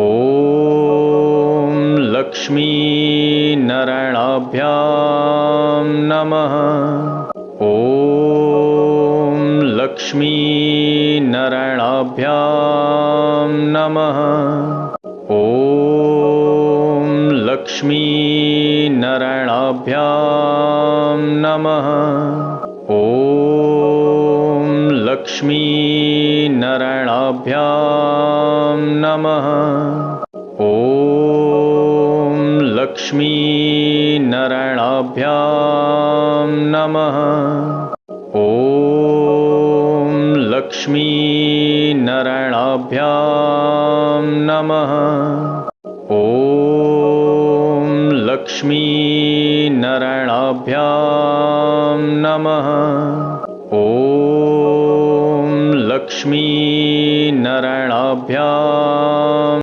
ॐ लक्ष्मीनारायणाभ्यां नमः। ॐ लक्ष्मीनारायणाभ्यां नमः। ॐ लक्ष्मीनारायणाभ्यां नमः। ॐ लक्ष्मीनारायणाभ्यां नमः। ॐ लक्ष्मीनारायणाभ्यां नमः। ॐ लक्ष्मीनारायणाभ्यां नमः। ॐ लक्ष्मीनारायणाभ्यां नमः। ॐ लक्ष्मीनारायणाभ्यां